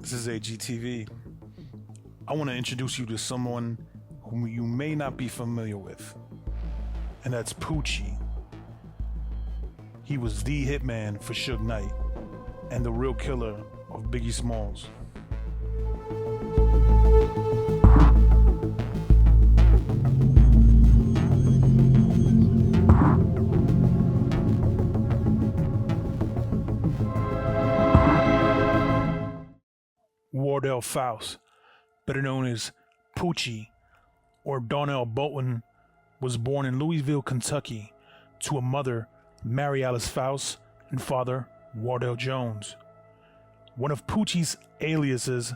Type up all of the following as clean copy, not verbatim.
This is AGTV. I want to introduce you to someone whom you may not be familiar with, and that's Poochie. He was the hitman for Suge Knight and the real killer of Biggie Smalls. Wardell Fouse, better known as Poochie or Darnell Bolton, was born in Louisville, Kentucky, to a mother, Mary Alice Fouse, and father, Wardell Jones. One of Poochie's aliases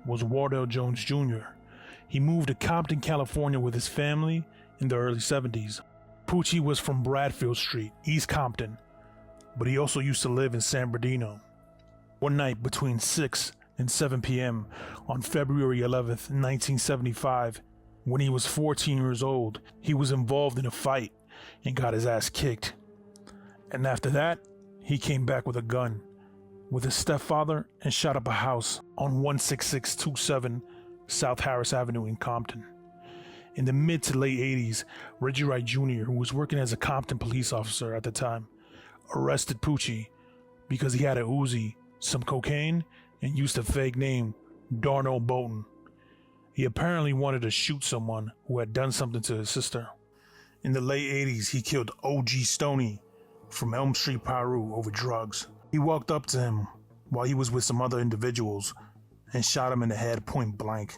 was Wardell Jones Jr. He moved to Compton, California with his family in the early 70s. Poochie was from Bradfield Street, East Compton, but he also used to live in San Bernardino. One night between 6 and 7 p.m. on February 11th, 1975, when he was 14 years old, he was involved in a fight and got his ass kicked. And after that, he came back with a gun with his stepfather and shot up a house on 16627 South Harris Avenue in Compton. In the mid to late 80s, Reggie Wright Jr., who was working as a Compton police officer at the time, arrested Poochie because he had a Uzi, some cocaine, and used a fake name, Darnell Bolton. He apparently wanted to shoot someone who had done something to his sister. In the late 80s, he killed OG Stoney from Elm Street, Peru over drugs. He walked up to him while he was with some other individuals and shot him in the head point blank.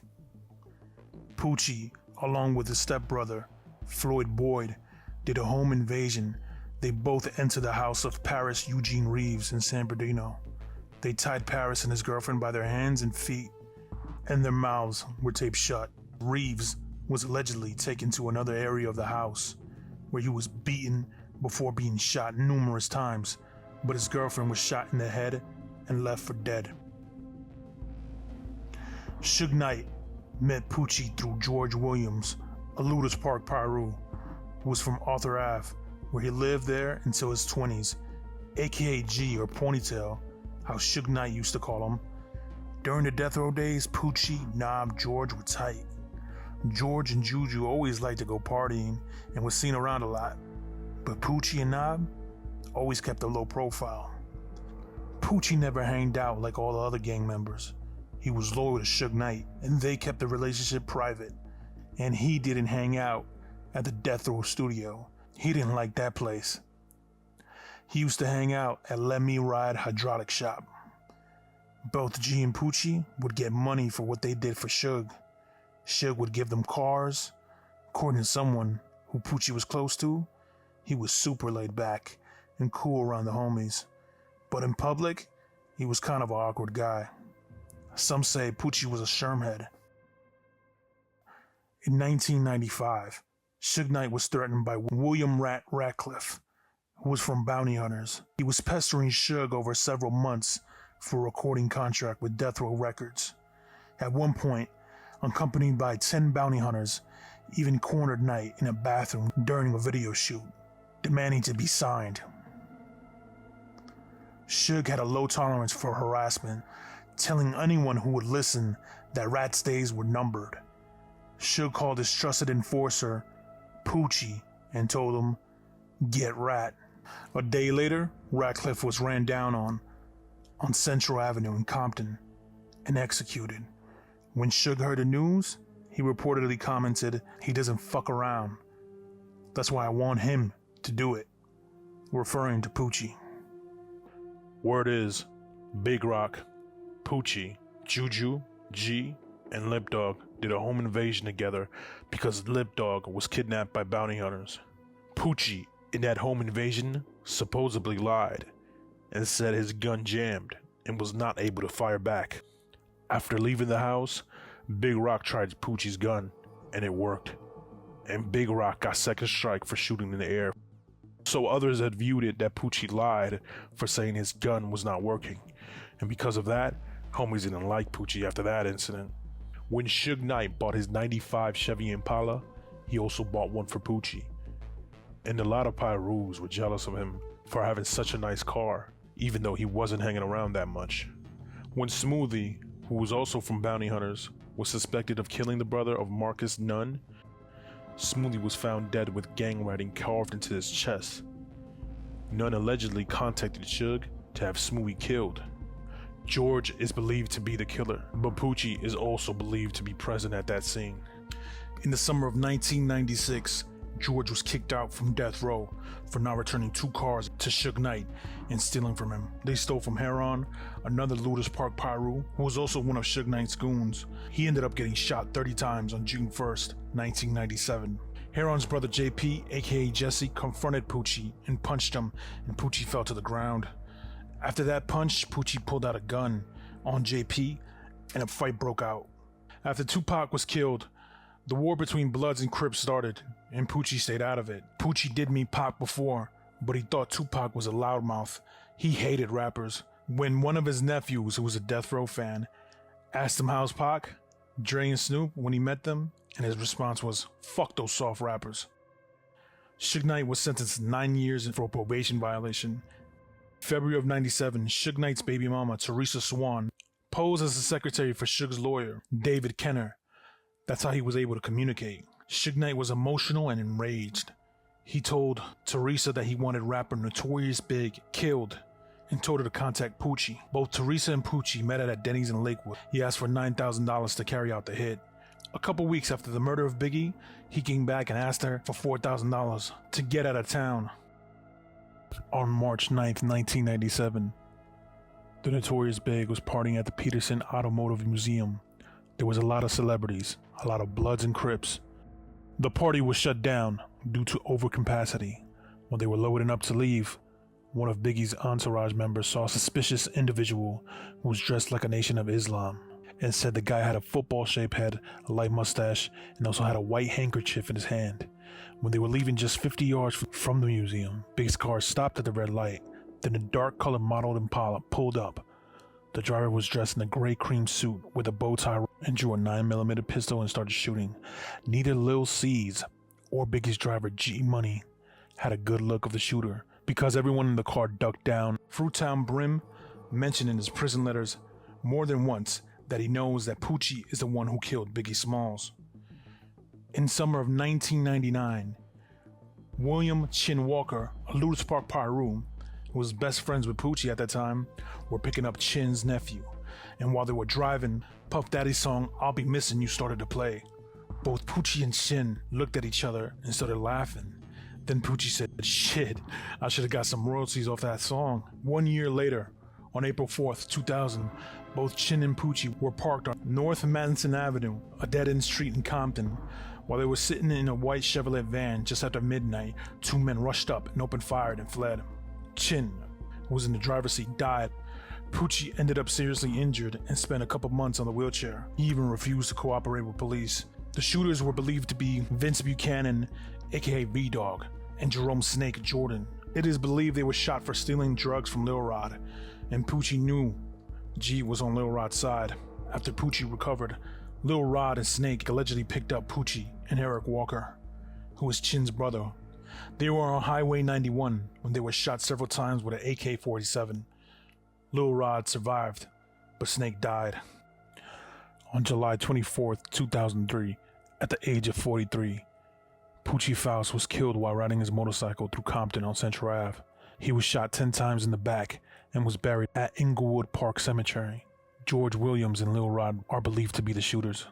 Poochie, along with his stepbrother, Floyd Boyd, did a home invasion. They both entered the house of Paris Eugene Reeves in San Bernardino. They tied Paris and his girlfriend by their hands and feet, and their mouths were taped shut. Reeves was allegedly taken to another area of the house, where he was beaten before being shot numerous times, but his girlfriend was shot in the head and left for dead. Suge Knight met Poochie through George Williams, a Ludus Park, Peru, who was from Arthur Ave, where he lived there until his 20s, aka G or Ponytail, how Suge Knight used to call him. During the death row days, Poochie, Knob, George were tight. George and Juju always liked to go partying and was seen around a lot, but Poochie and Knob always kept a low profile. Poochie never hanged out like all the other gang members. He was loyal to Suge Knight, and they kept the relationship private, and he didn't hang out at the death row studio. He didn't like that place. He used to hang out at Let Me Ride Hydraulic Shop. Both G and Poochie would get money for what they did for Suge. Suge would give them cars. According to someone who Poochie was close to, he was super laid back and cool around the homies. But in public, he was kind of an awkward guy. Some say Poochie was a shermhead. In 1995, Suge Knight was threatened by William Ratcliffe, who was from Bounty Hunters. He was pestering Suge over several months for a recording contract with Death Row Records. At one point, accompanied by 10 bounty hunters, even cornered Knight in a bathroom during a video shoot, demanding to be signed. Suge had a low tolerance for harassment, telling anyone who would listen that Rat's days were numbered. Suge called his trusted enforcer, Poochie, and told him, "Get Rat." A day later, Ratcliffe was ran down on Central Avenue in Compton and executed. When Suge heard the news, he reportedly commented, "He doesn't fuck around. That's why I want him to do it," referring to Poochie. Word is, Big Rock, Poochie, Juju, G, and Lip Dog did a home invasion together because Lip Dog was kidnapped by bounty hunters. Poochie, in that home invasion, supposedly lied and said his gun jammed and was not able to fire back. After leaving the house, Big Rock tried Poochie's gun, and it worked. And Big Rock got second strike for shooting in the air. So others had viewed it that Poochie lied for saying his gun was not working. And because of that, homies didn't like Poochie after that incident. When Suge Knight bought his 95 Chevy Impala, he also bought one for Poochie. And a lot of Pyrus were jealous of him for having such a nice car, even though he wasn't hanging around that much. When Smoothie, who was also from Bounty Hunters, was suspected of killing the brother of Marcus Nunn. Smoothie was found dead with gang writing carved into his chest. Nunn allegedly contacted Suge to have Smoothie killed. George is believed to be the killer, but Poochie is also believed to be present at that scene. In the summer of 1996, George was kicked out from death row for not returning 2 cars to Suge Knight and stealing from him. They stole from Heron, another Looters Park Pyru, who was also one of Suge Knight's goons. He ended up getting shot 30 times on June 1st, 1997. Heron's brother JP, aka Jesse, confronted Poochie and punched him, and Poochie fell to the ground. After that punch, Poochie pulled out a gun on JP and a fight broke out. After Tupac was killed, the war between Bloods and Crips started, and Poochie stayed out of it. Poochie did meet Pac before, but he thought Tupac was a loudmouth. He hated rappers. When one of his nephews, who was a Death Row fan, asked him how's Pac, Dre and Snoop, when he met them, and his response was, "Fuck those soft rappers." Suge Knight was sentenced to 9 years for a probation violation. February of 97, Suge Knight's baby mama, Teresa Swan, posed as the secretary for Suge's lawyer, David Kenner. That's how he was able to communicate. Suge Knight was emotional and enraged. He told Teresa that he wanted rapper Notorious Big killed and told her to contact Poochie. Both Teresa and Poochie met at Denny's in Lakewood. He asked for $9,000 to carry out the hit. A couple weeks after the murder of Biggie, he came back and asked her for $4,000 to get out of town. On March 9th, 1997, the Notorious Big was partying at the Peterson Automotive Museum. There was a lot of celebrities, a lot of Bloods and Crips. The party was shut down due to overcapacity. When they were loading up to leave, one of Biggie's entourage members saw a suspicious individual who was dressed like a Nation of Islam and said the guy had a football-shaped head, a light mustache, and also had a white handkerchief in his hand. When they were leaving just 50 yards from the museum, Biggie's car stopped at the red light. Then a dark-colored modeled Impala pulled up. The driver was dressed in a gray cream suit with a bow tie and drew a 9mm pistol and started shooting. Neither Lil C's or Biggie's driver G Money had a good look of the shooter because everyone in the car ducked down. Fruitown Brim mentioned in his prison letters more than once that he knows that Poochie is the one who killed Biggie Smalls. In summer of 1999, William Chin Walker, a Looters Park Pyru, who was best friends with Poochie at that time, were picking up Chin's nephew. And while they were driving, Puff Daddy's song "I'll Be Missing You" started to play. Both Poochie and Chin looked at each other and started laughing. Then Poochie said, "Shit, I should have got some royalties off that song." 1 year later, on April 4th, 2000, both Chin and Poochie were parked on North Madison Avenue, a dead-end street in Compton. While they were sitting in a white Chevrolet van just after midnight, 2 men rushed up and opened fire and fled. Chin, who was in the driver's seat, died. Poochie ended up seriously injured and spent a couple months on the wheelchair. He even refused to cooperate with police. The shooters were believed to be Vince Buchanan, aka V-Dog, and Jerome Snake Jordan. It is believed they were shot for stealing drugs from Lil Rod, and Poochie knew G was on Lil Rod's side. After Poochie recovered, Lil Rod and Snake allegedly picked up Poochie and Eric Walker, who was Chin's brother. They were on Highway 91 when they were shot several times with an AK-47. Lil Rod survived, but Snake died. On July 24th, 2003, at the age of 43, Poochie Fouse was killed while riding his motorcycle through Compton on Central Ave. He was shot 10 times in the back and was buried at Inglewood Park Cemetery. George Williams and Lil Rod are believed to be the shooters.